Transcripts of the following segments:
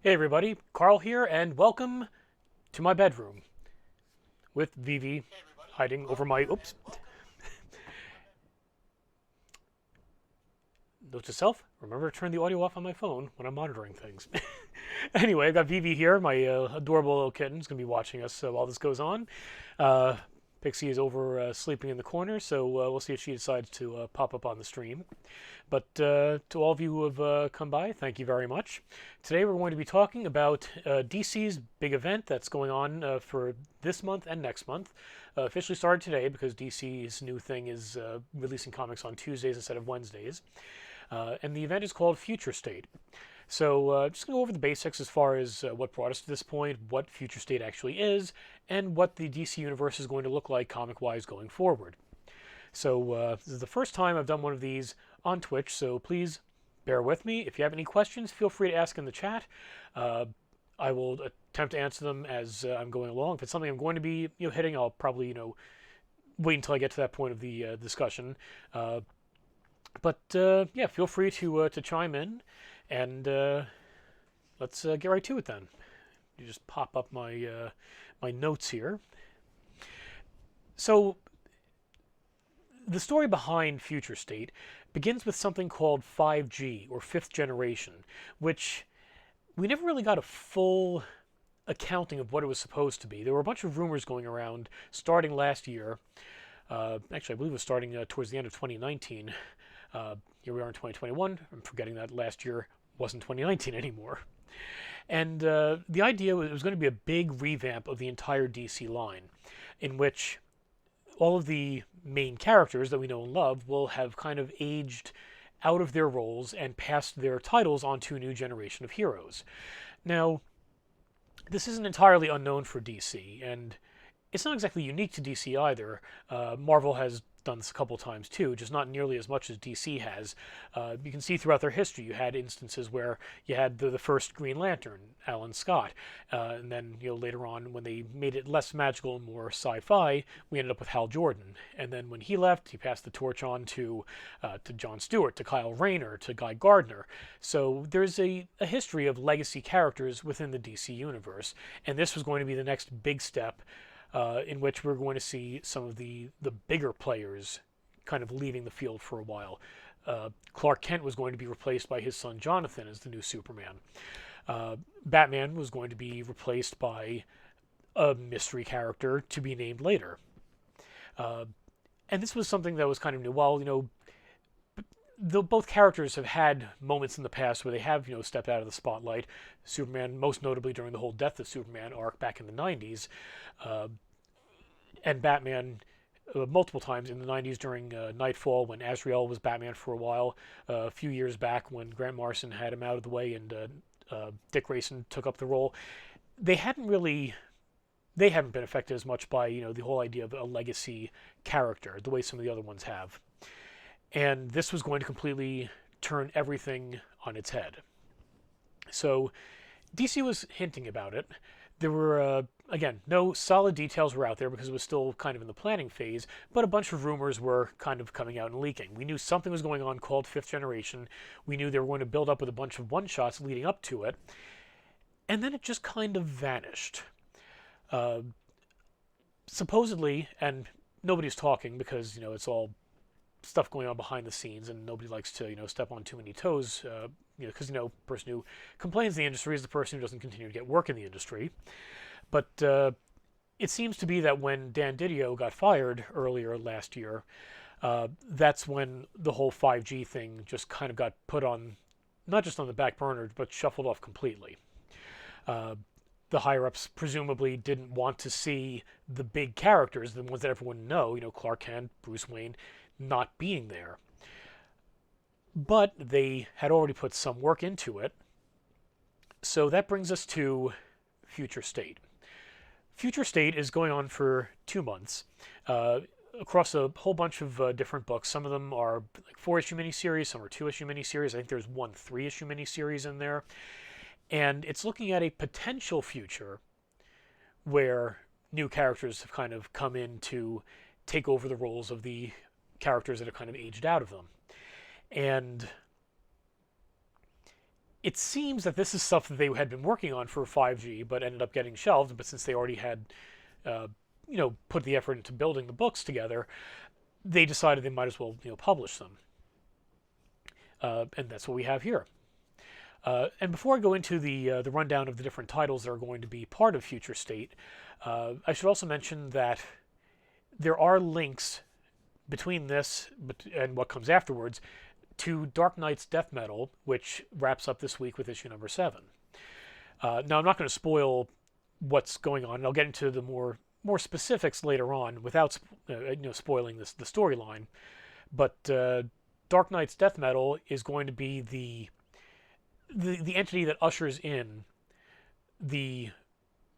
Hey everybody, Carl here, and welcome to my bedroom with Vivi hiding over my. Oops. Note to self: remember to turn the audio off on my phone when I'm monitoring things. Anyway, I've got Vivi here, my adorable little kitten, who's going to be watching us while this goes on. Uh, Pixie is over sleeping in the corner, so we'll see if she decides to pop up on the stream. But to all of you who have come by, thank you very much. Today we're going to be talking about DC's big event that's going on for this month and next month. Officially started today because DC's new thing is releasing comics on Tuesdays instead of Wednesdays. And the event is called Future State. So just going to go over the basics as far as what brought us to this point, what Future State actually is, and what the DC universe is going to look like comic-wise going forward. So this is the first time I've done one of these on Twitch, so please bear with me. If you have any questions, feel free to ask in the chat. I will attempt to answer them as I'm going along. If it's something I'm going to be hitting, I'll probably wait until I get to that point of the discussion. But yeah, feel free to chime in, and let's get right to it then. You just pop up my my notes here. So the story behind Future State begins with something called 5G, or fifth generation, which we never really got a full accounting of what it was supposed to be. There were a bunch of rumors going around starting last year. Actually, I believe it was starting towards the end of 2019. Here we are in 2021. I'm forgetting that last year wasn't 2019 anymore. And the idea was it was going to be a big revamp of the entire DC line, in which all of the main characters that we know and love will have kind of aged out of their roles and passed their titles on to a new generation of heroes. Now, this isn't entirely unknown for DC, and it's not exactly unique to DC either. Marvel has done this a couple times too, just not nearly as much as DC has. You can see throughout their history, you had instances where you had the first Green Lantern, Alan Scott, and then later on when they made it less magical and more sci-fi, we ended up with Hal Jordan. And then when he left, he passed the torch on to John Stewart, to Kyle Rayner, to Guy Gardner. So there's a history of legacy characters within the DC universe, and this was going to be the next big step. In which we're going to see some of the bigger players kind of leaving the field for a while. Clark Kent was going to be replaced by his son Jonathan as the new Superman. Batman was going to be replaced by a mystery character to be named later. And this was something that was kind of new. While, both characters have had moments in the past where they have, stepped out of the spotlight. Superman, most notably during the whole Death of Superman arc back in the 90s, and Batman multiple times in the 90s during Nightfall when Azrael was Batman for a while, a few years back when Grant Morrison had him out of the way and Dick Grayson took up the role. They haven't been affected as much by, the whole idea of a legacy character, the way some of the other ones have. And this was going to completely turn everything on its head. So DC was hinting about it. There were, again, no solid details were out there because it was still kind of in the planning phase, but a bunch of rumors were kind of coming out and leaking. We knew something was going on called Fifth Generation. We knew they were going to build up with a bunch of one-shots leading up to it. And then it just kind of vanished. Supposedly, and nobody's talking because, it's all stuff going on behind the scenes, and nobody likes to step on too many toes. Because the person who complains in the industry is the person who doesn't continue to get work in the industry. But it seems to be that when Dan Didio got fired earlier last year, that's when the whole 5G thing just kind of got put on, not just on the back burner, but shuffled off completely. The higher-ups presumably didn't want to see the big characters, the ones that everyone know, Clark Kent, Bruce Wayne, not being there. But they had already put some work into it. So that brings us to Future State. Future State is going on for 2 months across a whole bunch of different books. Some of them are like 4-issue miniseries, some are 2-issue miniseries. I think there's one 3-issue miniseries in there. And it's looking at a potential future where new characters have kind of come in to take over the roles of the characters that have kind of aged out of them. And it seems that this is stuff that they had been working on for 5G, but ended up getting shelved. But since they already had, uh, put the effort into building the books together, they decided they might as well, publish them. And that's what we have here. And before I go into the rundown of the different titles that are going to be part of Future State, I should also mention that there are links between this and what comes afterwards to Dark Knight's Death Metal, which wraps up this week with issue number 7. Now, I'm not going to spoil what's going on, and I'll get into the more specifics later on without spoiling the storyline. But Dark Knight's Death Metal is going to be the entity that ushers in the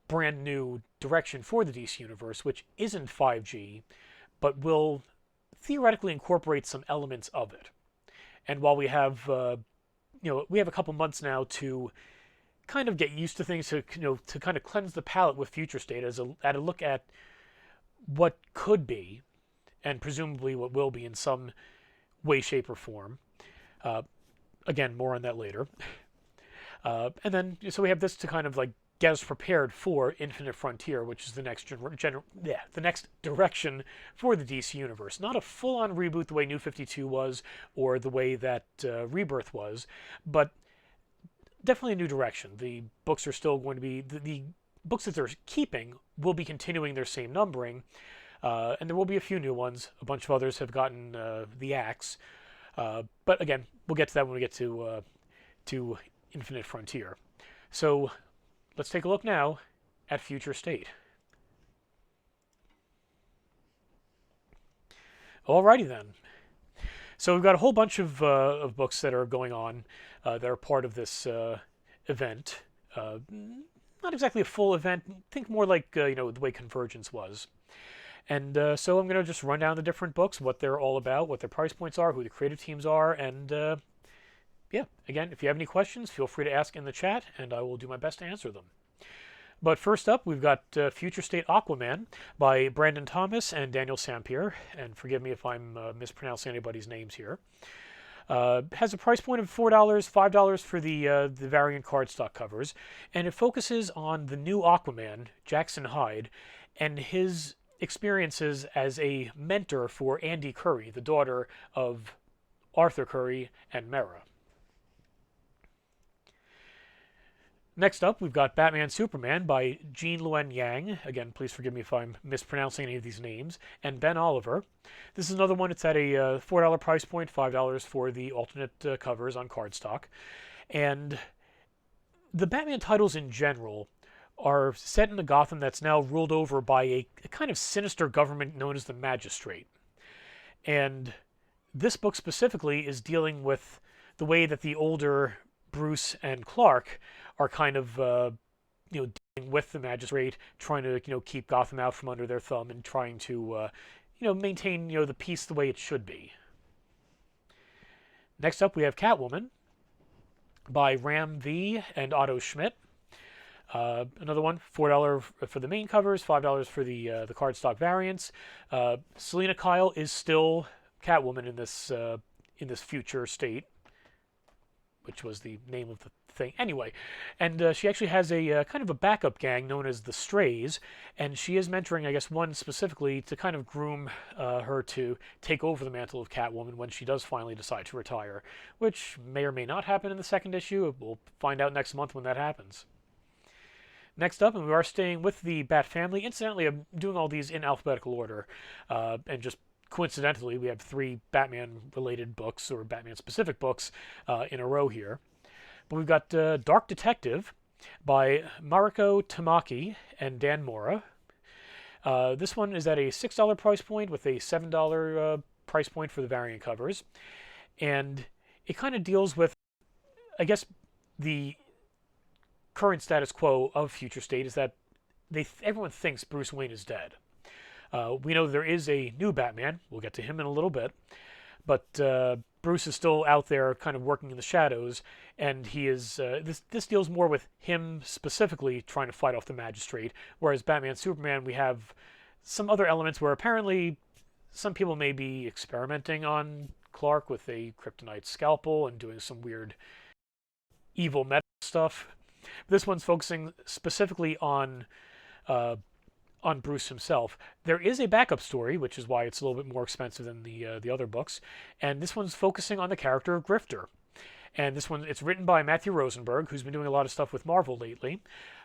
brand new direction for the DC universe, which isn't 5G, but will theoretically incorporate some elements of it. And while we have we have a couple months now to kind of get used to things, to kind of cleanse the palate with Future State at a look at what could be, and presumably what will be in some way, shape, or form. Again, more on that later. And then, so we have this to kind of like get us prepared for Infinite Frontier, which is the next the next direction for the DC universe. Not a full-on reboot the way New 52 was, or the way that Rebirth was, but definitely a new direction. The books are still going to be the books that they're keeping will be continuing their same numbering, and there will be a few new ones. A bunch of others have gotten the axe, but again, we'll get to that when we get to Infinite Frontier. So let's take a look now at Future State. Alrighty then. So we've got a whole bunch of books that are going on that are part of this event. Not exactly a full event. Think more like the way Convergence was. And so I'm going to just run down the different books, what they're all about, what their price points are, who the creative teams are, and yeah, again, if you have any questions, feel free to ask in the chat, and I will do my best to answer them. But first up, we've got Future State Aquaman by Brandon Thomas and Daniel Sampier, and forgive me if I'm mispronouncing anybody's names here. Has a price point of $4, $5 for the variant cardstock covers, and it focuses on the new Aquaman, Jackson Hyde, and his experiences as a mentor for Andy Curry, the daughter of Arthur Curry and Mera. Next up, we've got Batman Superman by Jean Luen Yang. Again, please forgive me if I'm mispronouncing any of these names. And Ben Oliver. This is another one. It's at a $4 price point, $5 for the alternate covers on cardstock. And the Batman titles in general are set in a Gotham that's now ruled over by a kind of sinister government known as the Magistrate. And this book specifically is dealing with the way that the older Bruce and Clark are kind of dealing with the Magistrate, trying to keep Gotham out from under their thumb, and trying to maintain the peace the way it should be. Next up, we have Catwoman by Ram V and Otto Schmidt. Another one, $4 for the main covers, $5 for the cardstock variants. Selena Kyle is still Catwoman in this future state, which was the name of the thing. Anyway, and she actually has a kind of a backup gang known as the Strays, and she is mentoring, I guess, one specifically to kind of groom her to take over the mantle of Catwoman when she does finally decide to retire, which may or may not happen in the second issue. We'll find out next month when that happens. Next up, and we are staying with the Bat family. Incidentally, I'm doing all these in alphabetical order, and just coincidentally, we have 3 Batman-related books, or Batman-specific books, in a row here. But we've got Dark Detective by Mariko Tamaki and Dan Mora. This one is at a $6 price point with a $7 price point for the variant covers. And it kind of deals with, I guess, the current status quo of Future State is that everyone thinks Bruce Wayne is dead. We know there is a new Batman. We'll get to him in a little bit. But Bruce is still out there kind of working in the shadows, and he is this deals more with him specifically trying to fight off the Magistrate, whereas Batman Superman, we have some other elements where apparently some people may be experimenting on Clark with a kryptonite scalpel and doing some weird evil meta stuff. This one's focusing specifically uh, on Bruce himself. There is a backup story, which is why it's a little bit more expensive than the other books, and this one's focusing on the character of Grifter. And this one, it's written by Matthew Rosenberg, who's been doing a lot of stuff with Marvel lately,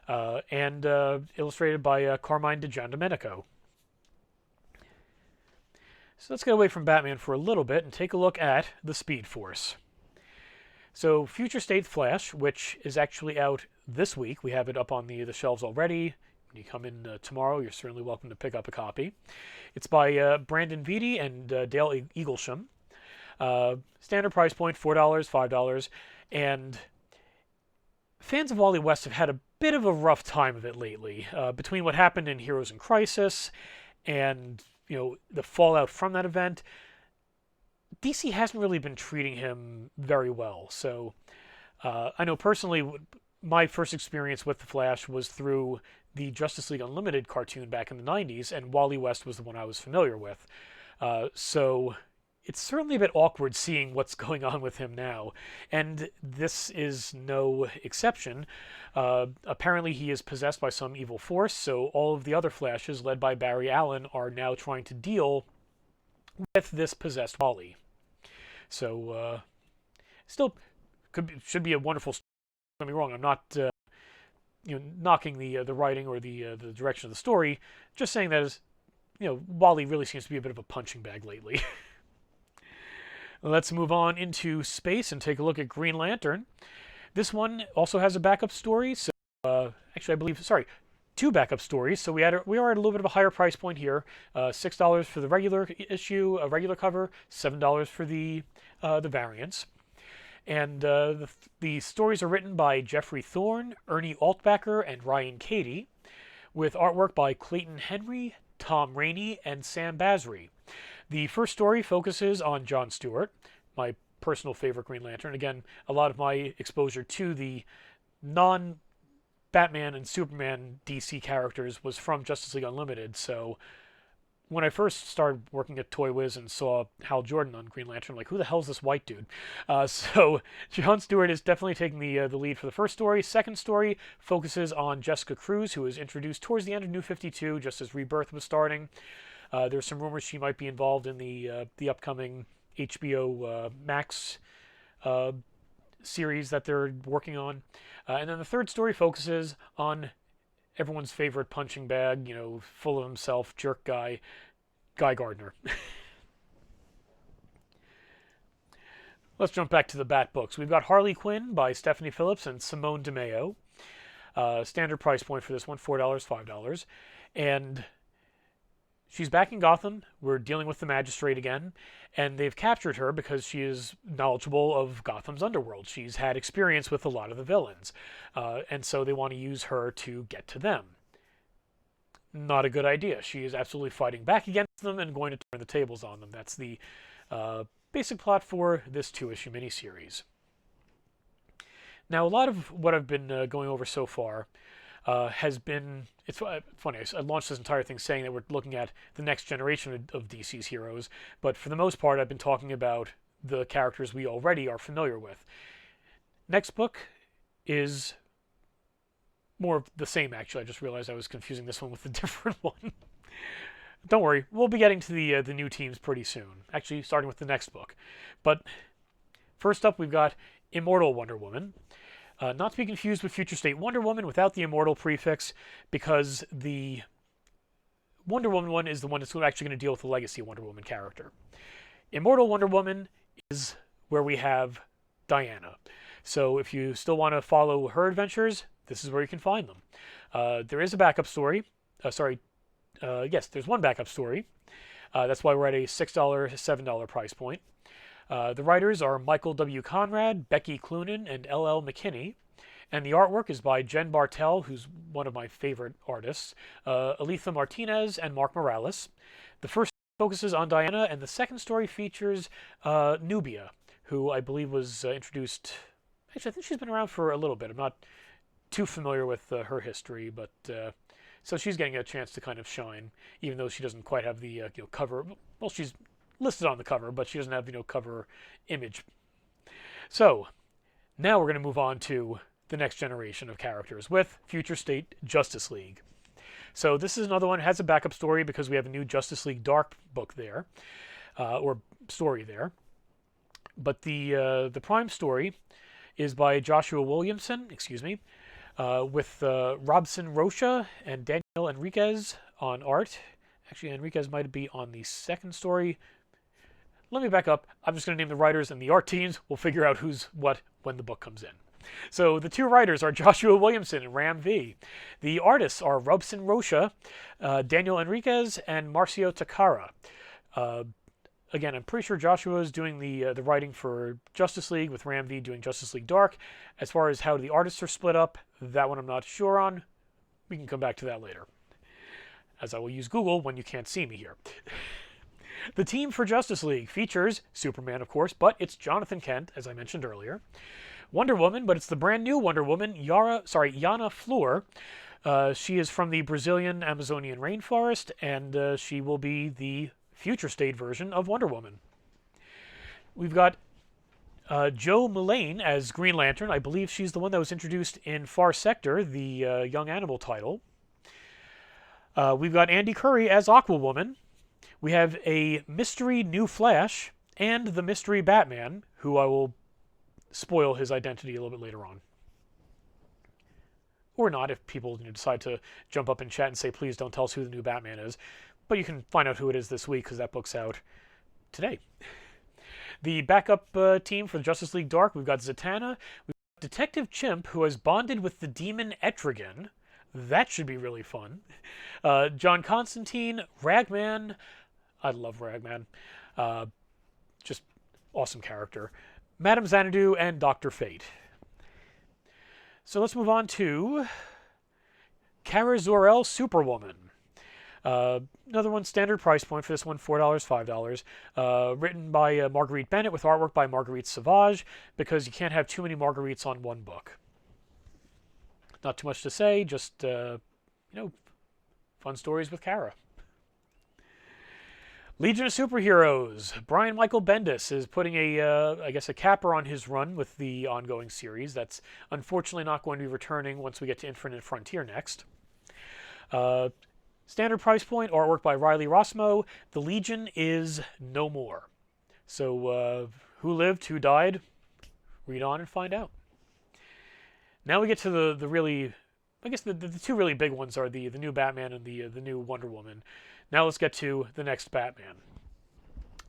and illustrated by Carmine DiGiandomenico. So let's get away from Batman for a little bit and take a look at the Speed Force. So Future State Flash, which is actually out this week. We have it up on the shelves already. When you come in tomorrow, you're certainly welcome to pick up a copy. It's by Brandon Vitti and Dale Eaglesham. Standard price point, $4, $5. And fans of Wally West have had a bit of a rough time of it lately. Between what happened in Heroes in Crisis and the fallout from that event, DC hasn't really been treating him very well. So I know personally, my first experience with the Flash was through the Justice League Unlimited cartoon back in the 90s, and Wally West was the one I was familiar with. So it's certainly a bit awkward seeing what's going on with him now, and this is no exception. Apparently he is possessed by some evil force, so all of the other Flashes, led by Barry Allen, are now trying to deal with this possessed Wally. So, still should be a wonderful story. Don't get me wrong, I'm not knocking the writing or the direction of the story, just saying that is, Wally really seems to be a bit of a punching bag lately. Let's move on into space and take a look at Green Lantern. This one also has a backup story. So, actually, I believe, two backup stories. So we are at a little bit of a higher price point here. $6 for the regular issue, a regular cover. $7 for the variants. And the stories are written by Jeffrey Thorne, Ernie Altbacker, and Ryan Cady, with artwork by Clayton Henry, Tom Rainey, and Sam Basri. The first story focuses on John Stewart, my personal favorite Green Lantern. Again, a lot of my exposure to the non-Batman and Superman DC characters was from Justice League Unlimited, so when I first started working at ToyWiz and saw Hal Jordan on Green Lantern, I'm like, who the hell is this white dude? So John Stewart is definitely taking the lead for the first story. Second story focuses on Jessica Cruz, who was introduced towards the end of New 52, just as Rebirth was starting. There's some rumors she might be involved in the upcoming HBO Max series that they're working on. And then the third story focuses on everyone's favorite punching bag, full of himself, jerk guy, Guy Gardner. Let's jump back to the Bat books. We've got Harley Quinn by Stephanie Phillips and Simone DeMeo. Standard price point for this one, $4, $5. And she's back in Gotham. We're dealing with the Magistrate again, and they've captured her because she is knowledgeable of Gotham's underworld. She's had experience with a lot of the villains, and so they want to use her to get to them. Not a good idea. She is absolutely fighting back against them and going to turn the tables on them. That's the basic plot for this two-issue miniseries. Now, a lot of what I've been going over so far has been, it's funny, I launched this entire thing saying that we're looking at the next generation of DC's heroes, but for the most part I've been talking about the characters we already are familiar with. Next book is more of the same, actually. I just realized I was confusing this one with a different one. Don't worry, we'll be getting to the new teams pretty soon, actually starting with the next book. But first up we've got Immortal Wonder Woman. Not to be confused with Future State Wonder Woman without the immortal prefix, because the Wonder Woman one is the one that's actually going to deal with the legacy Wonder Woman character. Immortal Wonder Woman is where we have Diana. So if you still want to follow her adventures, this is where you can find them. There is a backup story. Yes, there's one backup story. That's why we're at a $6, $7 price point. The writers are Michael W. Conrad, Becky Cloonan, and L.L. McKinney. And the artwork is by Jen Bartel, who's one of my favorite artists, Aletha Martinez, and Mark Morales. The first focuses on Diana, and the second story features Nubia, who I believe was introduced... Actually, I think she's been around for a little bit. I'm not too familiar with her history, but... so she's getting a chance to kind of shine, even though she doesn't quite have the cover... Well, she's listed on the cover, but she doesn't have, cover image. So, Now we're going to move on to the next generation of characters with Future State Justice League. So this is another one, has a backup story because we have a new Justice League Dark book there, or story there. But the prime story is by Joshua Williamson, with Robson Rocha and Daniel Enriquez on art. Actually, Enriquez might be on the second story. Let me back up. I'm just going to name the writers and the art teams. We'll figure out who's what when the book comes in. So the two writers are Joshua Williamson and Ram V. The artists are Robson Rocha, Daniel Enriquez, and Marcio Takara. Again, I'm pretty sure Joshua is doing the writing for Justice League, with Ram V doing Justice League Dark. As far as how the artists are split up, that one I'm not sure on. We can come back to that later, as I will use Google when you can't see me here. The team for Justice League features Superman, of course, but it's Jonathan Kent, as I mentioned earlier. Wonder Woman, but it's the brand new Wonder Woman, Yana Fleur. She is from the Brazilian Amazonian rainforest, and she will be the future state version of Wonder Woman. We've got Joe Mullane as Green Lantern. I believe she's the one that was introduced in Far Sector, the Young Animal title. We've got Andy Curry as Aquawoman. We have a mystery new Flash and the mystery Batman, who I will spoil his identity a little bit later on. Or not, if people decide to jump up in chat and say, please don't tell us who the new Batman is. But you can find out who it is this week, because that book's out today. The backup team for the Justice League Dark, we've got Zatanna. We've got Detective Chimp, who has bonded with the demon Etrigan. That should be really fun. John Constantine, Ragman. I love Ragman. Just awesome character. Madame Xanadu, and Dr. Fate. So let's move on to Kara Zor-El Superwoman. Another one, standard price point for this one, $4, $5. Written by Marguerite Bennett with artwork by Marguerite Sauvage, because you can't have too many Marguerites on one book. Not too much to say, just, fun stories with Kara. Legion of Superheroes. Brian Michael Bendis is putting a capper on his run with the ongoing series. That's unfortunately not going to be returning once we get to Infinite Frontier next. Standard price point, artwork by Riley Rossmo. The Legion is no more. So who lived, who died? Read on and find out. Now we get to the really, I guess the two really big ones are the new Batman and the new Wonder Woman. Now let's get to the next Batman.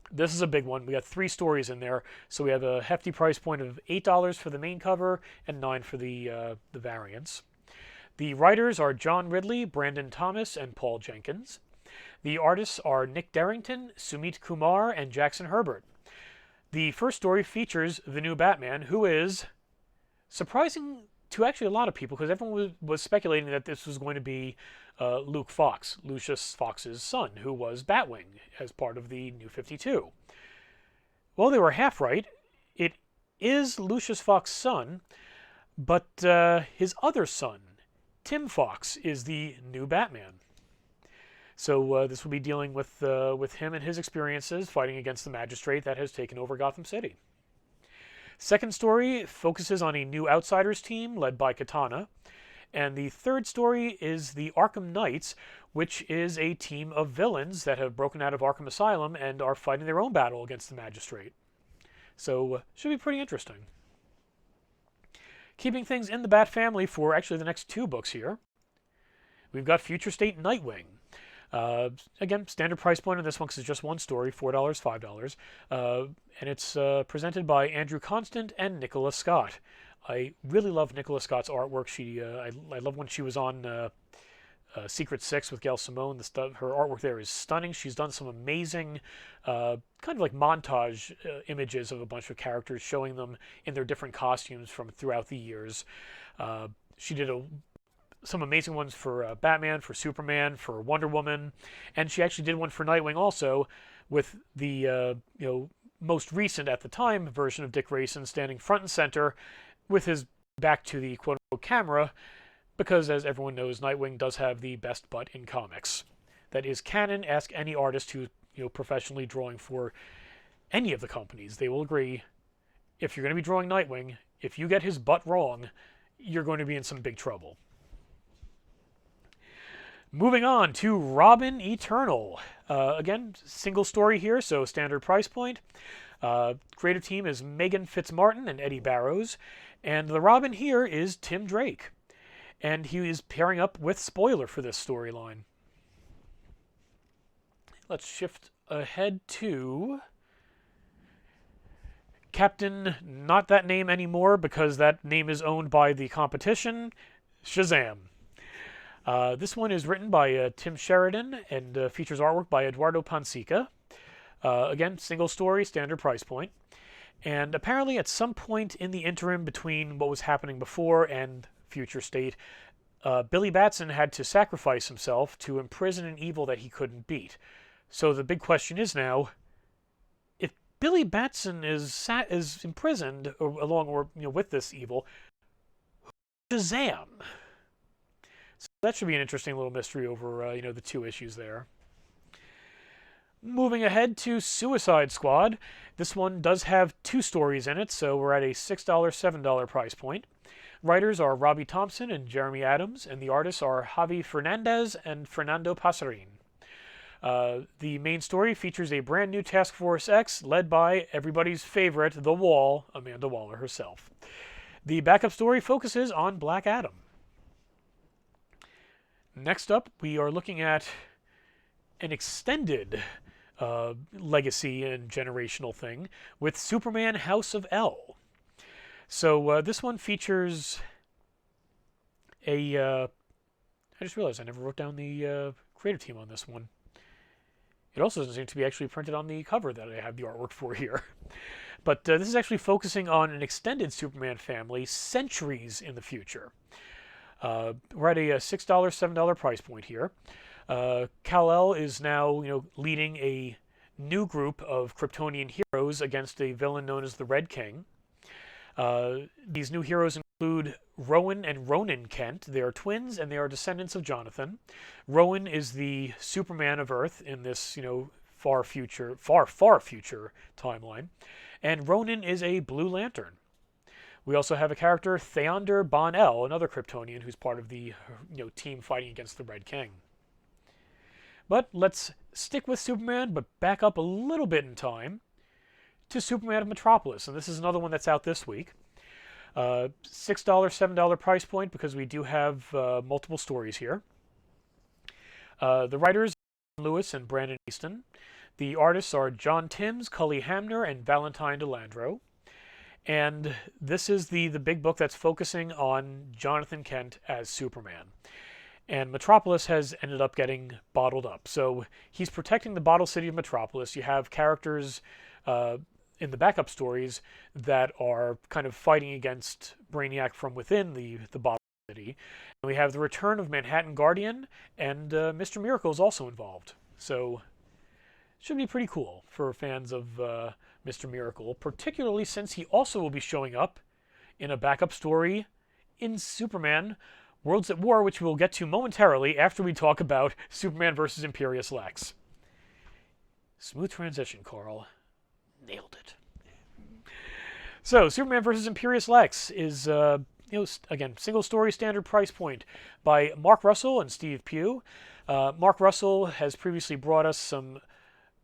This is a big one. We got 3 stories in there, so we have a hefty price point of $8 for the main cover and $9 for the variants. The writers are John Ridley, Brandon Thomas, and Paul Jenkins. The artists are Nick Darrington, Sumit Kumar, and Jackson Herbert. The first story features the new Batman, who is surprising to actually a lot of people, because everyone was speculating that this was going to be Luke Fox, Lucius Fox's son, who was Batwing as part of the New 52. Well, they were half right. It is Lucius Fox's son, but his other son, Tim Fox, is the new Batman. So this will be dealing with him and his experiences fighting against the magistrate that has taken over Gotham City. Second story focuses on a new Outsiders team led by Katana. And the third story is the Arkham Knights, which is a team of villains that have broken out of Arkham Asylum and are fighting their own battle against the magistrate. So should be pretty interesting. Keeping things in the Bat family for actually the next 2 books here, we've got Future State Nightwing. Again, standard price point on this one because it's just one story, $4, $5. And it's presented by Andrew Constant and Nicola Scott. I really love Nicola Scott's artwork. I love when she was on Secret Six with Gail Simone. Her artwork there is stunning. She's done some amazing kind of like montage images of a bunch of characters, showing them in their different costumes from throughout the years. She did some amazing ones for Batman, for Superman, for Wonder Woman, and she actually did one for Nightwing also, with the most recent at the time version of Dick Grayson standing front and center with his back to the quote-unquote camera, because as everyone knows, Nightwing does have the best butt in comics. That is canon. Ask any artist who's professionally drawing for any of the companies. They will agree, if you're going to be drawing Nightwing, If you get his butt wrong, you're going to be in some big trouble. Moving on to Robin Eternal. Again, single story here, so standard price point. Creative team is Megan Fitzmartin and Eddie Barrows. And the Robin here is Tim Drake. And he is pairing up with Spoiler for this storyline. Let's shift ahead to Captain, not that name anymore because that name is owned by the competition, Shazam. This one is written by Tim Sheridan and features artwork by Eduardo Pansica. Again, single story, standard price point. And apparently at some point in the interim between what was happening before and Future State, Billy Batson had to sacrifice himself to imprison an evil that he couldn't beat. So the big question is now, if Billy Batson is imprisoned with this evil, who's Shazam? So that should be an interesting little mystery over the two issues there. Moving ahead to Suicide Squad. This one does have two stories in it, so we're at a $6, $7 price point. Writers are Robbie Thompson and Jeremy Adams, and the artists are Javi Fernandez and Fernando Pasarin. The main story features a brand new Task Force X led by everybody's favorite, The Wall, Amanda Waller herself. The backup story focuses on Black Adam. Next up, we are looking at an extended legacy and generational thing with Superman House of L. So this one features I just realized I never wrote down the creative team on this one. It also doesn't seem to be actually printed on the cover that I have the artwork for here. But this is actually focusing on an extended Superman family centuries in the future. We're at a $6, $7 price point here. Kal-El is now, leading a new group of Kryptonian heroes against a villain known as the Red King. These new heroes include Rowan and Ronan Kent. They are twins and they are descendants of Jonathan. Rowan is the Superman of Earth in this, far future timeline. And Ronan is a Blue Lantern. We also have a character, Theander Bon-El, another Kryptonian who's part of the team fighting against the Red King. But let's stick with Superman, but back up a little bit in time to Superman of Metropolis. And this is another one that's out this week. $6, $7 price point because we do have multiple stories here. The writers are Lewis and Brandon Easton. The artists are John Timms, Cully Hamner, and Valentine DeLandro. And this is the big book that's focusing on Jonathan Kent as Superman. And Metropolis has ended up getting bottled up. So he's protecting the bottle city of Metropolis. You have characters in the backup stories that are kind of fighting against Brainiac from within the bottle city. And we have the return of Manhattan Guardian, and Mr. Miracle is also involved. So it should be pretty cool for fans of Mr. Miracle, particularly since he also will be showing up in a backup story in Superman Worlds at War, which we'll get to momentarily after we talk about Superman vs. Imperious Lex. Smooth transition, Carl. Nailed it. So, Superman vs. Imperious Lex is, again, single story, standard price point by Mark Russell and Steve Pugh. Mark Russell has previously brought us some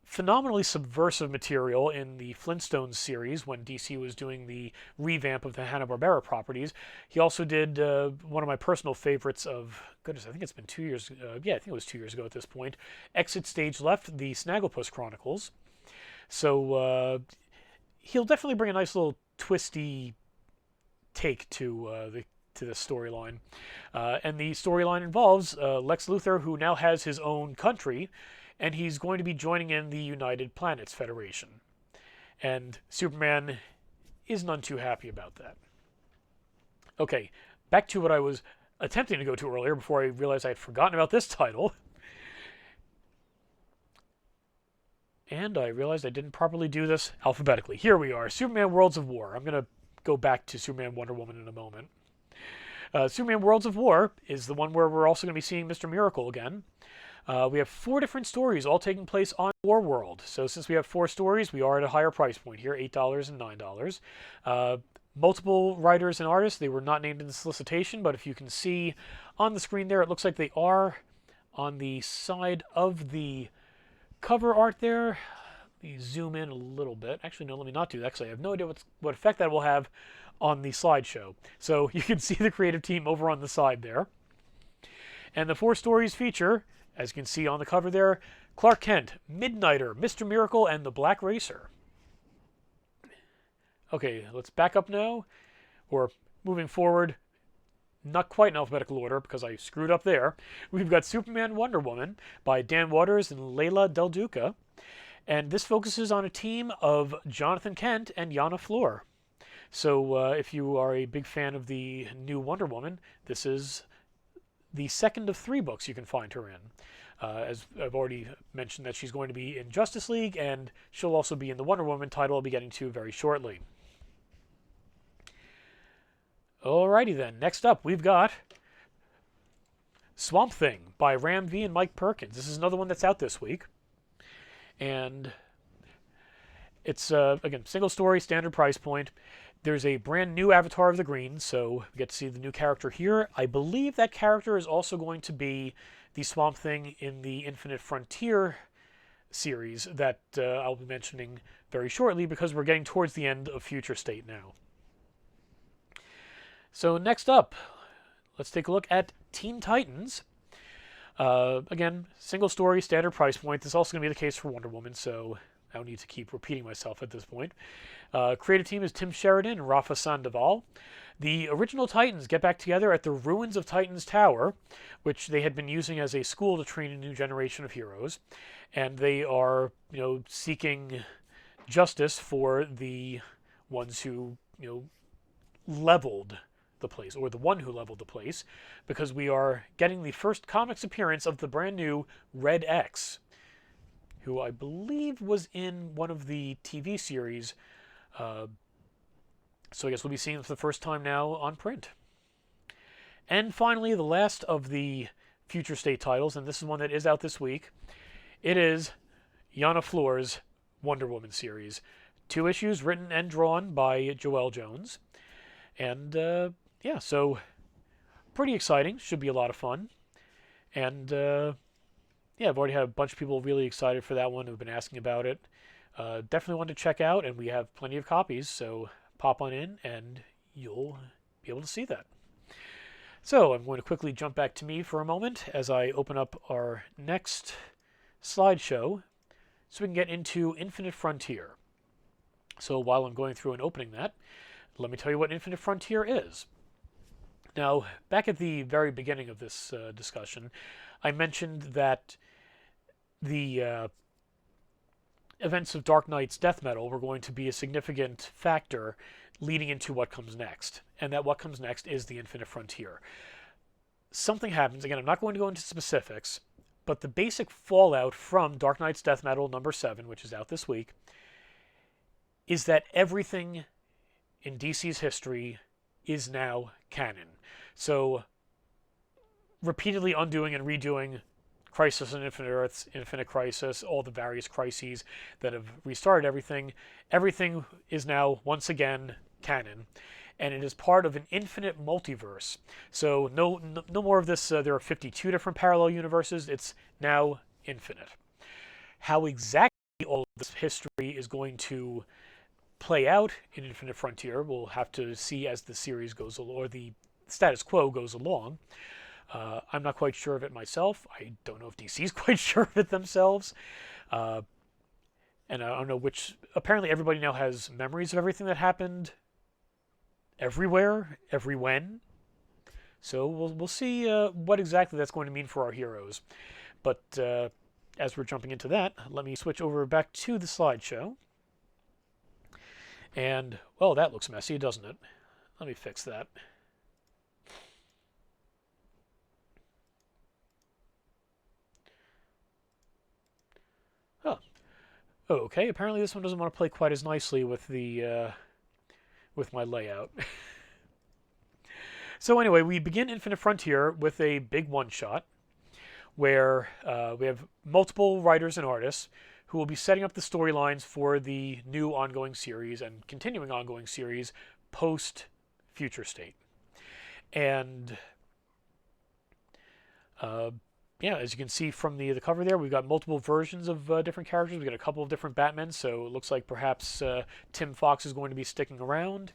phenomenally subversive material in the Flintstones series when DC was doing the revamp of the Hanna-Barbera properties. He also did one of my personal favorites of, goodness, I think it's been 2 years, I think it was 2 years ago at this point, Exit Stage Left, the Snagglepuss Chronicles. So he'll definitely bring a nice little twisty take to the storyline. And the storyline involves Lex Luthor, who now has his own country, and he's going to be joining in the United Planets Federation. And Superman is none too happy about that. Okay, back to what I was attempting to go to earlier before I realized I had forgotten about this title. And I realized I didn't properly do this alphabetically. Here we are, Superman Worlds of War. I'm going to go back to Superman Wonder Woman in a moment. Superman Worlds of War is the one where we're also going to be seeing Mr. Miracle again. We have 4 different stories all taking place on War World. So since we have 4 stories, we are at a higher price point here, $8 and $9. multiple writers and artists. They were not named in the solicitation, but if you can see on the screen there, it looks like they are on the side of the cover art there. Let me zoom in a little bit. Actually, no, let me not do that because I have no idea what effect that will have on the slideshow. So you can see the creative team over on the side there. And the 4 stories feature, as you can see on the cover there, Clark Kent, Midnighter, Mr. Miracle, and the Black Racer. Okay, let's back up now. Or moving forward, not quite in alphabetical order because I screwed up there. We've got Superman Wonder Woman by Dan Waters and Leila Del Duca. And this focuses on a team of Jonathan Kent and Yana Fleur. So if you are a big fan of the new Wonder Woman, this is the second of 3 books you can find her in. As I've already mentioned that she's going to be in Justice League, and she'll also be in the Wonder Woman title I'll be getting to very shortly. Alrighty then, next up we've got Swamp Thing by Ram V and Mike Perkins. This is another one that's out this week. And it's, again, single story, standard price point. There's a brand new Avatar of the Green, so we get to see the new character here. I believe that character is also going to be the Swamp Thing in the Infinite Frontier series that I'll be mentioning very shortly because we're getting towards the end of Future State now. So next up, let's take a look at Teen Titans. Again, single story, standard price point. This is also going to be the case for Wonder Woman, so I don't need to keep repeating myself at this point. Creative team is Tim Sheridan and Rafa Sandoval. The original Titans get back together at the ruins of Titans Tower, which they had been using as a school to train a new generation of heroes. And they are, seeking justice for the ones who, leveled the place, or the one who leveled the place, because we are getting the first comics appearance of the brand new Red X, who I believe was in one of the TV series. So I guess we'll be seeing it for the first time now on print. And finally, the last of the Future State titles, and this is one that is out this week. It is Yana Fleur's Wonder Woman series. 2 issues written and drawn by Joelle Jones. And yeah, so pretty exciting. Should be a lot of fun. And yeah, I've already had a bunch of people really excited for that one who've been asking about it. Definitely one to check out, and we have plenty of copies, so pop on in and you'll be able to see that. So I'm going to quickly jump back to me for a moment as I open up our next slideshow so we can get into Infinite Frontier. So while I'm going through and opening that, let me tell you what Infinite Frontier is. Now, back at the very beginning of this discussion, I mentioned that the events of Dark Knight's death metal were going to be a significant factor leading into what comes next, and that what comes next is the Infinite Frontier. Something happens, again, I'm not going to go into specifics, but the basic fallout from Dark Knight's death metal number 7, which is out this week, is that everything in DC's history is now canon. So, repeatedly undoing and redoing Crisis on Infinite Earths, Infinite Crisis, all the various crises that have restarted everything. Everything is now, once again, canon. And it is part of an infinite multiverse. So no more of this, there are 52 different parallel universes. It's now infinite. How exactly all of this history is going to play out in Infinite Frontier, we'll have to see as the series goes along, or the status quo goes along. I'm not quite sure of it myself. I don't know if DC's quite sure of it themselves. And I don't know which... Apparently everybody now has memories of everything that happened everywhere, every when. So we'll see what exactly that's going to mean for our heroes. But as we're jumping into that, let me switch over back to the slideshow. And, well, that looks messy, doesn't it? Let me fix that. Oh, okay. Apparently this one doesn't want to play quite as nicely with the with my layout. So anyway, we begin Infinite Frontier with a big one-shot where we have multiple writers and artists who will be setting up the storylines for the new ongoing series and continuing ongoing series post-Future State. And yeah, as you can see from the cover there, we've got multiple versions of different characters. We've got a couple of different Batmen, so it looks like perhaps Tim Fox is going to be sticking around.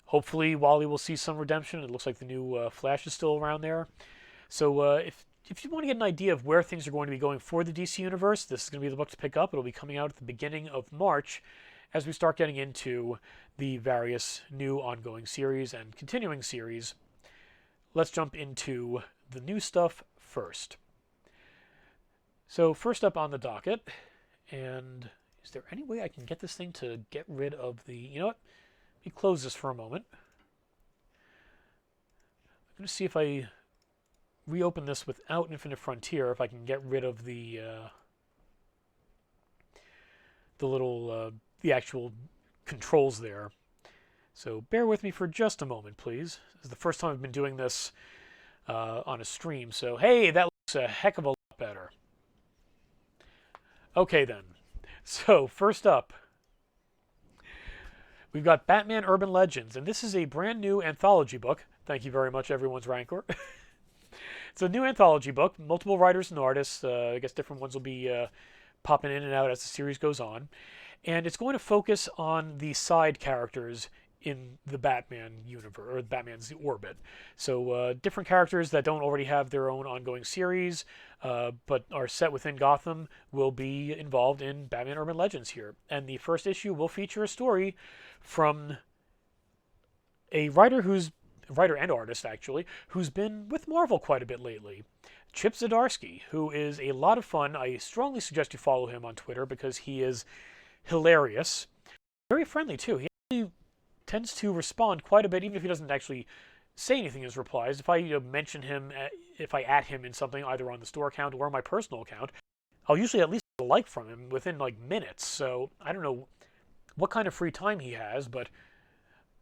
Hopefully, Wally will see some redemption. It looks like the new Flash is still around there. So if you want to get an idea of where things are going to be going for the DC Universe, this is going to be the book to pick up. It'll be coming out at the beginning of March as we start getting into the various new ongoing series and continuing series. Let's jump into the new stuff first. So first up on the docket, and is there any way I can get this thing to get rid of the... You know what? Let me close this for a moment. I'm going to see if I reopen this without Infinite Frontier, if I can get rid of the actual controls there. So bear with me for just a moment, please. This is the first time I've been doing this on a stream, so hey, that looks a heck of a lot better. Okay then, so first up, we've got Batman Urban Legends, and this is a brand new anthology book. Thank you very much, everyone's Rancor. It's a new anthology book, multiple writers and artists. I guess different ones will be popping in and out as the series goes on. And it's going to focus on the side characters in the Batman universe, or Batman's orbit. So different characters that don't already have their own ongoing series, but are set within Gotham, will be involved in Batman Urban Legends here. And the first issue will feature a story from a writer and artist actually, who's been with Marvel quite a bit lately. Chip Zdarsky, who is a lot of fun. I strongly suggest you follow him on Twitter because he is hilarious. Very friendly too. He actually tends to respond quite a bit, even if he doesn't actually say anything in his replies. If I mention him, if I at him in something, either on the store account or my personal account, I'll usually at least get a like from him within like minutes. So I don't know what kind of free time he has, but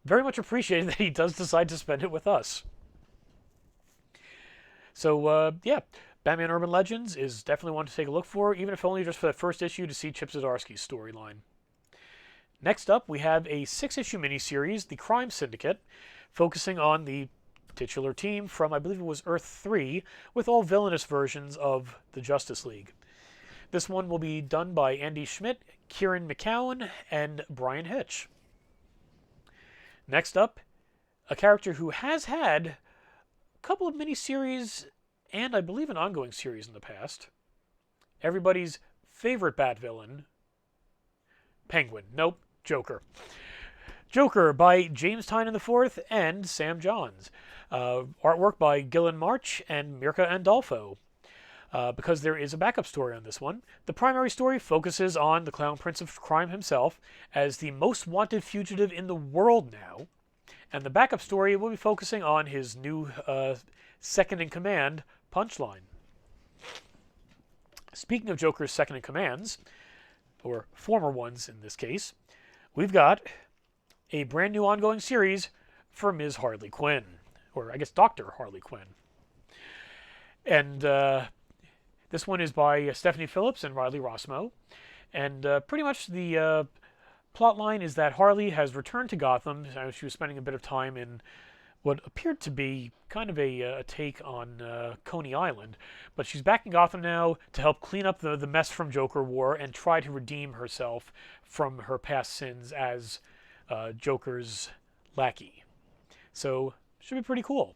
very much appreciated that he does decide to spend it with us. So yeah, Batman Urban Legends is definitely one to take a look for, even if only just for the first issue to see Chip Zdarsky's storyline. Next up, we have a 6-issue miniseries, The Crime Syndicate, focusing on the titular team from, I believe it was Earth 3, with all villainous versions of the Justice League. This one will be done by Andy Schmidt, Kieran McCowan, and Brian Hitch. Next up, a character who has had a couple of miniseries and I believe an ongoing series in the past. Everybody's favorite Bat villain, Penguin. Nope, Joker. Joker by James Tynion IV and Sam Johns. Artwork by Gillen March and Mirka Andolfo. Because there is a backup story on this one. The primary story focuses on the Clown Prince of Crime himself as the most wanted fugitive in the world now. And the backup story will be focusing on his new second-in-command, Punchline. Speaking of Joker's second-in-commands, or former ones in this case, we've got a brand new ongoing series for Ms. Harley Quinn. Or I guess Dr. Harley Quinn. And this one is by Stephanie Phillips and Riley Rossmo. And pretty much the plot line is that Harley has returned to Gotham. She was spending a bit of time in what appeared to be kind of a take on Coney Island. But she's back in Gotham now to help clean up the mess from Joker War and try to redeem herself from her past sins as Joker's lackey. So, should be pretty cool.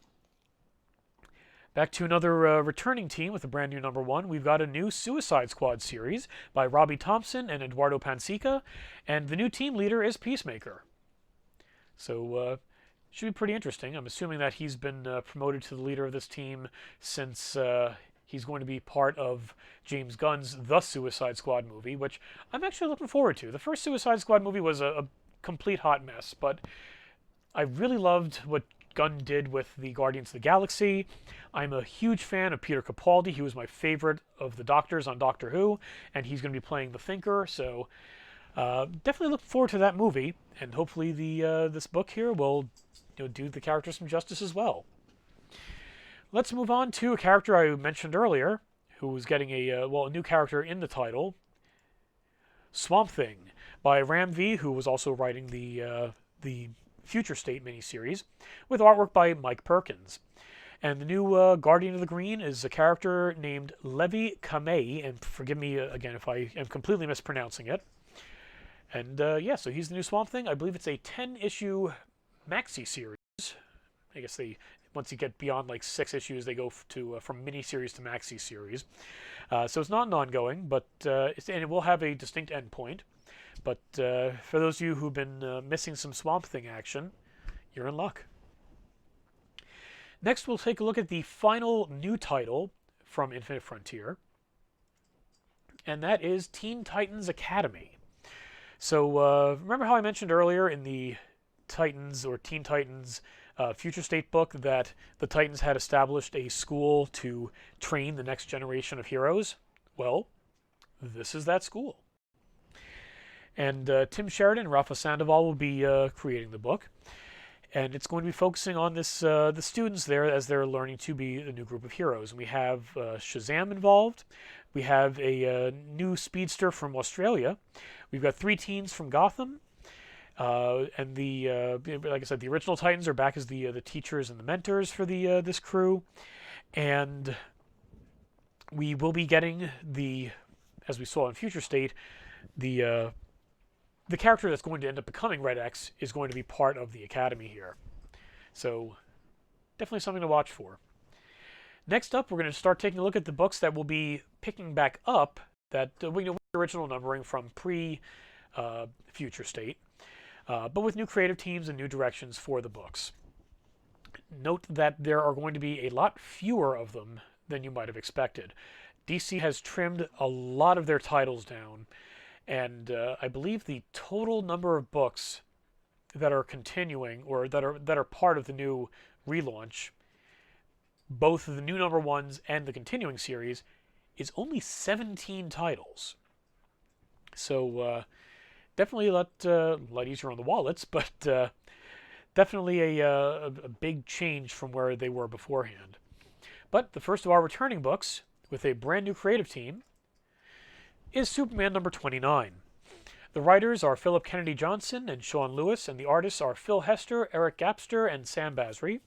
Back to another returning team with a brand new #1. We've got a new Suicide Squad series by Robbie Thompson and Eduardo Pansica, and the new team leader is Peacemaker. So, should be pretty interesting. I'm assuming that he's been promoted to the leader of this team since he's going to be part of James Gunn's The Suicide Squad movie, which I'm actually looking forward to. The first Suicide Squad movie was a complete hot mess, but I really loved what Gunn did with the Guardians of the Galaxy. I'm a huge fan of Peter Capaldi. He was my favorite of the Doctors on Doctor Who, and he's going to be playing the Thinker, so definitely look forward to that movie, and hopefully this book here will do the characters some justice as well. Let's move on to a character I mentioned earlier, who was getting a new character in the title, Swamp Thing, by Ram V, who was also writing the Future State miniseries, with artwork by Mike Perkins. And the new Guardian of the Green is a character named Levi Kamei, and forgive me again if I am completely mispronouncing it. And yeah, so he's the new Swamp Thing. I believe it's a 10-issue maxi series. I guess once you get beyond like 6 issues, they go to from miniseries to maxi series. So it's not an ongoing, but and it will have a distinct endpoint. But for those of you who've been missing some Swamp Thing action, you're in luck. Next, we'll take a look at the final new title from Infinite Frontier, and that is Teen Titans Academy. So remember how I mentioned earlier in the Titans or Teen Titans Future State book that the Titans had established a school to train the next generation of heroes? Well, this is that school. And Tim Sheridan and Rafa Sandoval will be creating the book. And it's going to be focusing on this the students there as they're learning to be a new group of heroes. And we have Shazam involved. We have a new speedster from Australia. We've got 3 teens from Gotham. And like I said, the original Titans are back as the teachers and the mentors for this crew. And we will be getting as we saw in Future State, the character that's going to end up becoming Red X is going to be part of the Academy here. So definitely something to watch for. Next up, we're going to start taking a look at the books that will be picking back up that we know the original numbering from pre-Future State, but with new creative teams and new directions for the books. Note that there are going to be a lot fewer of them than you might have expected. DC has trimmed a lot of their titles down, and I believe the total number of books that are continuing or that are part of the new relaunch, both the new number ones and the continuing series, is only 17 titles. So definitely a lot easier on the wallets, but definitely a big change from where they were beforehand. But the first of our returning books, with a brand new creative team, is Superman number 29. The writers are Philip Kennedy Johnson and Sean Lewis, and the artists are Phil Hester, Eric Gapster, and Sam Basri.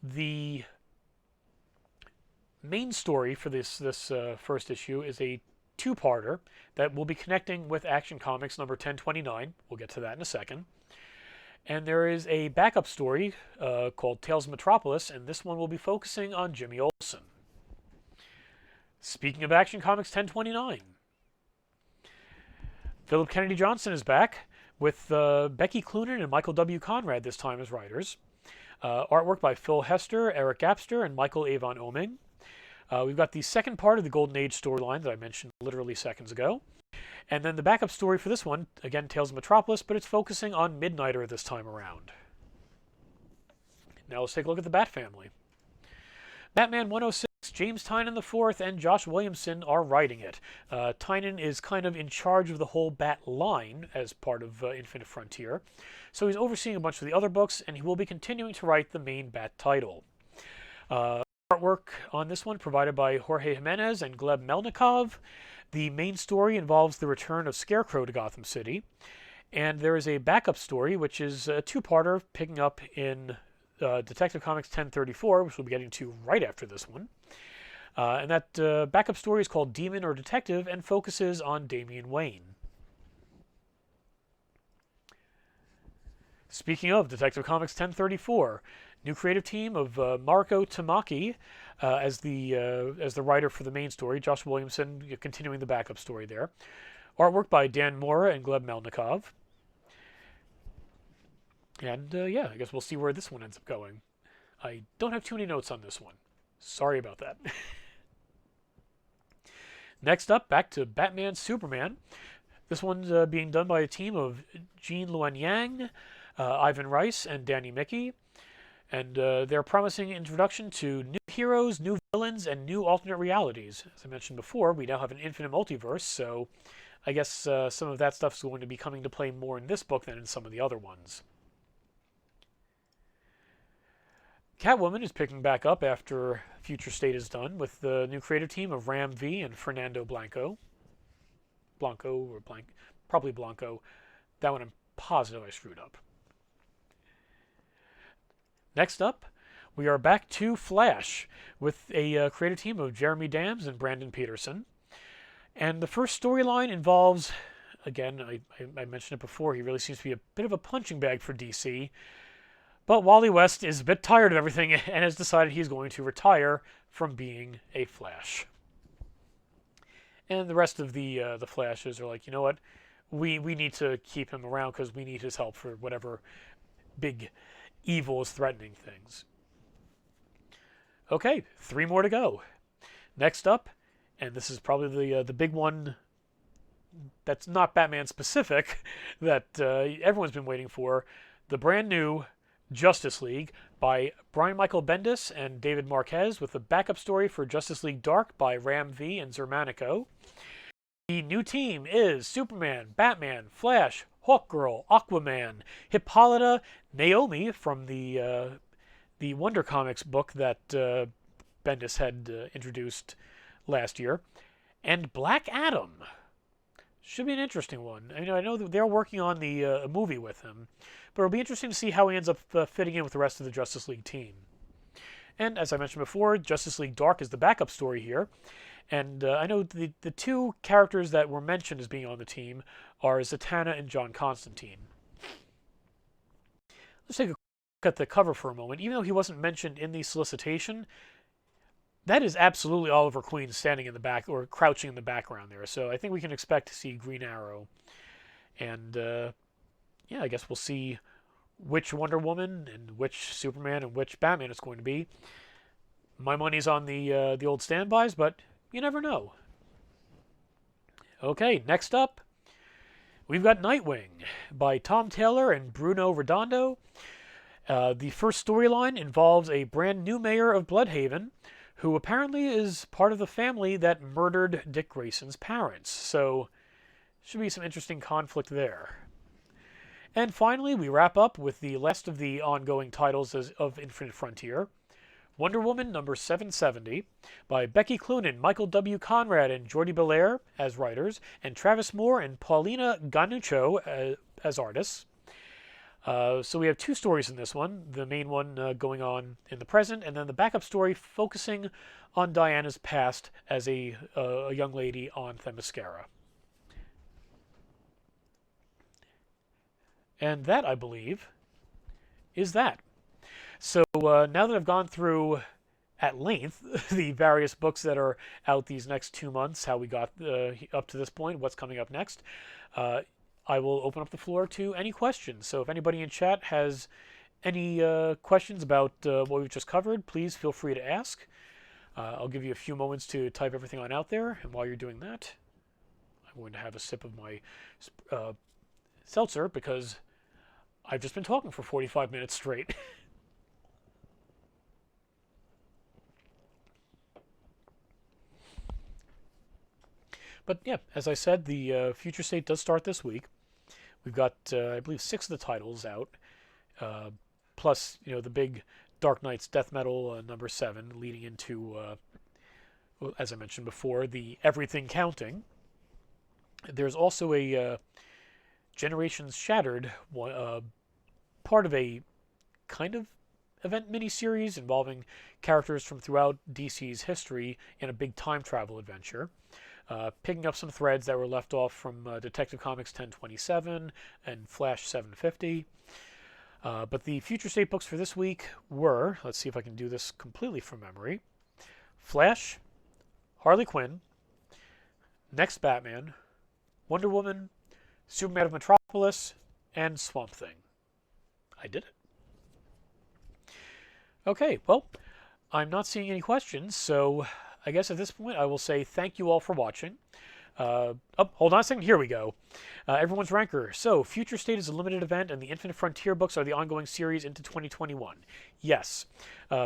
The main story for this first issue is a 2-parter that will be connecting with Action Comics number 1029. We'll get to that in a second. And there is a backup story called Tales of Metropolis, and this one will be focusing on Jimmy Olsen. Speaking of Action Comics 1029, Philip Kennedy Johnson is back with Becky Cloonan and Michael W. Conrad this time as writers. Artwork by Phil Hester, Eric Gapster, and Michael Avon Oming. We've got the second part of the Golden Age storyline that I mentioned literally seconds ago. And then the backup story for this one, again, Tales of Metropolis, but it's focusing on Midnighter this time around. Now let's take a look at the Bat Family. Batman 106, James Tynion IV and Josh Williamson are writing it. Tynion is kind of in charge of the whole Bat line as part of Infinite Frontier. So he's overseeing a bunch of the other books, and he will be continuing to write the main Bat title. Artwork on this one provided by Jorge Jimenez and Gleb Melnikov. The main story involves the return of Scarecrow to Gotham City. And there is a backup story, which is a 2-parter picking up in Detective Comics 1034, which we'll be getting to right after this one. And that backup story is called Demon or Detective and focuses on Damian Wayne. Speaking of Detective Comics 1034, new creative team of Marco Tamaki as the writer for the main story, Josh Williamson continuing the backup story there. Artwork by Dan Mora and Gleb Melnikov. And yeah, I guess we'll see where this one ends up going. I don't have too many notes on this one. Sorry about that. Next up, back to Batman Superman. This one's being done by a team of Jean Luen Yang, Ivan Rice, and Danny Mickey. And they're promising introduction to new heroes, new villains, and new alternate realities. As I mentioned before, we now have an infinite multiverse, so I guess some of that stuff is going to be coming to play more in this book than in some of the other ones. Catwoman is picking back up after Future State is done with the new creative team of Ram V and Fernando Blanco. probably Blanco. That one I'm positive I screwed up. Next up, we are back to Flash with a creative team of Jeremy Dams and Brandon Peterson. And the first storyline involves, again, I mentioned it before, he really seems to be a bit of a punching bag for DC. But Wally West is a bit tired of everything and has decided he's going to retire from being a Flash. And the rest of the Flashes are like, you know what, we need to keep him around because we need his help for whatever big evil is threatening things. Okay, 3 more to go. Next up, and this is probably the big one that's not Batman specific that everyone's been waiting for, the brand new Justice League by Brian Michael Bendis and David Marquez, with a backup story for Justice League Dark by Ram V and Zermanico. The new team is Superman, Batman, Flash, Hawkgirl, Aquaman, Hippolyta, Naomi from the Wonder Comics book that Bendis had introduced last year, and Black Adam. Should be an interesting one. I know that they're working on the movie with him, but it'll be interesting to see how he ends up fitting in with the rest of the Justice League team. And as I mentioned before, Justice League Dark is the backup story here. And I know the 2 characters that were mentioned as being on the team are Zatanna and John Constantine. Let's take a look at the cover for a moment. Even though he wasn't mentioned in the solicitation, that is absolutely Oliver Queen standing in the back, or crouching in the background there. So I think we can expect to see Green Arrow. And yeah, I guess we'll see which Wonder Woman and which Superman and which Batman it's going to be. My money's on the old standbys, but you never know. Okay, next up, we've got Nightwing by Tom Taylor and Bruno Redondo. The first storyline involves a brand new mayor of Bloodhaven, who apparently is part of the family that murdered Dick Grayson's parents. So, should be some interesting conflict there. And finally, we wrap up with the last of the ongoing titles of Infinite Frontier. Wonder Woman number 770 by Becky Cloonan, Michael W. Conrad, and Jordi Belair as writers, and Travis Moore and Paulina Ganuccio as artists. So we have 2 stories in this one, the main one going on in the present, and then the backup story focusing on Diana's past as a young lady on Themyscira. And that, I believe, is that. So now that I've gone through at length the various books that are out these next 2 months, how we got up to this point, what's coming up next, I will open up the floor to any questions. So if anybody in chat has any questions about what we've just covered, please feel free to ask. I'll give you a few moments to type everything on out there, and while you're doing that, I'm going to have a sip of my seltzer because I've just been talking for 45 minutes straight. But yeah, as I said, the Future State does start this week. We've got, I believe, 6 of the titles out, plus the big Dark Knight's Death Metal number 7, leading into, as I mentioned before, the Everything Counting. There's also a Generations Shattered part of a kind of event miniseries involving characters from throughout DC's history in a big time travel adventure. Picking up some threads that were left off from Detective Comics 1027 and Flash 750. But the Future State books for this week were, let's see if I can do this completely from memory, Flash, Harley Quinn, Next Batman, Wonder Woman, Superman of Metropolis, and Swamp Thing. I did it. Okay, well, I'm not seeing any questions, so I guess at this point I will say thank you all for watching. Hold on a second. Here we go. Everyone's ranker. So, Future State is a limited event, and the Infinite Frontier books are the ongoing series into 2021. Yes.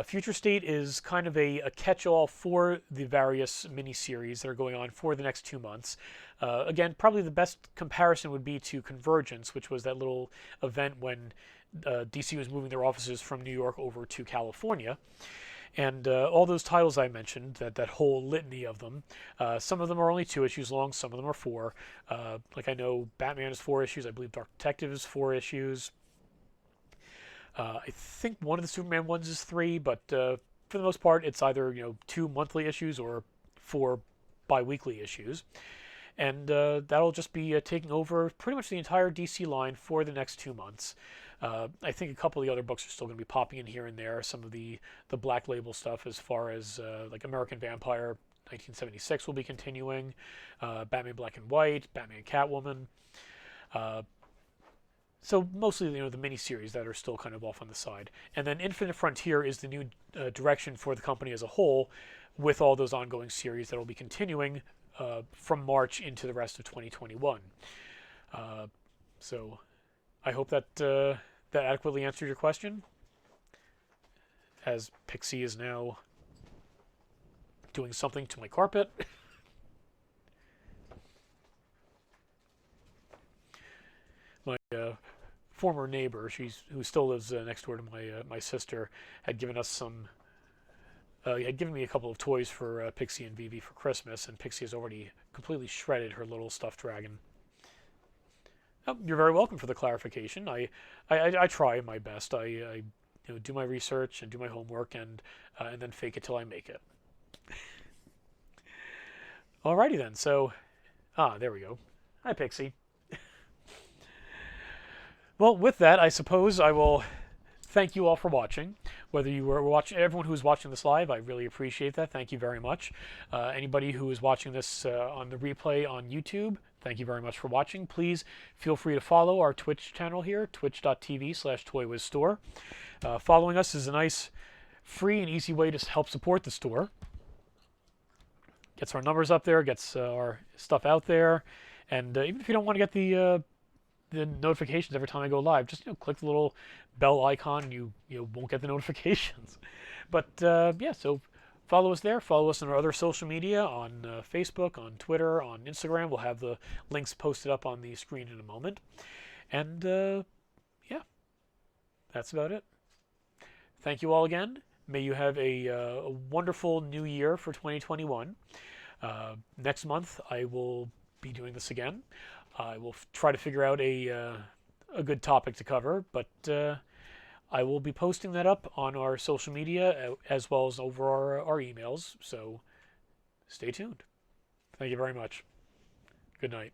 Future State is kind of a catch-all for the various miniseries that are going on for the next 2 months. Again, probably the best comparison would be to Convergence, which was that little event when DC was moving their offices from New York over to California. And all those titles I mentioned, that whole litany of them, some of them are only 2 issues long, some of them are 4. Like I know Batman is 4 issues, I believe Dark Detective is 4 issues. I think one of the Superman ones is 3, but for the most part, it's either 2 monthly issues or 4 bi-weekly issues. And that'll just be taking over pretty much the entire DC line for the next 2 months. I think a couple of the other books are still going to be popping in here and there. Some of the Black Label stuff, as far as like American Vampire 1976, will be continuing. Batman Black and White, Batman Catwoman. So mostly, the miniseries that are still kind of off on the side. And then Infinite Frontier is the new direction for the company as a whole, with all those ongoing series that will be continuing from March into the rest of 2021. So I hope that that adequately answered your question, as Pixie is now doing something to my carpet. My former neighbor, who still lives next door to my sister, had given us some. Had given me a couple of toys for Pixie and Vivi for Christmas, and Pixie has already completely shredded her little stuffed dragon. Oh, you're very welcome for the clarification. I try my best. I do my research and do my homework, and then fake it till I make it. Alrighty then. So, there we go. Hi, Pixie. Well, with that, I suppose I will thank you all for watching. Whether you were watching, everyone who is watching this live, I really appreciate that. Thank you very much. Anybody who is watching this on the replay on YouTube, thank you very much for watching. Please feel free to follow our Twitch channel here, twitch.tv/ToyWizStore. Following us is a nice, free and easy way to help support the store. Gets our numbers up there, gets our stuff out there, and even if you don't want to get the notifications every time I go live, just click the little bell icon and you won't get the notifications. But yeah, so follow us there. Follow us on our other social media, on Facebook, on Twitter, on Instagram. We'll have the links posted up on the screen in a moment. And yeah, that's about it. Thank you all again. May you have a wonderful new year for 2021. Next month I will be doing this again. I will try to figure out a good topic to cover, but I will be posting that up on our social media as well as over our emails, so stay tuned. Thank you very much. Good night.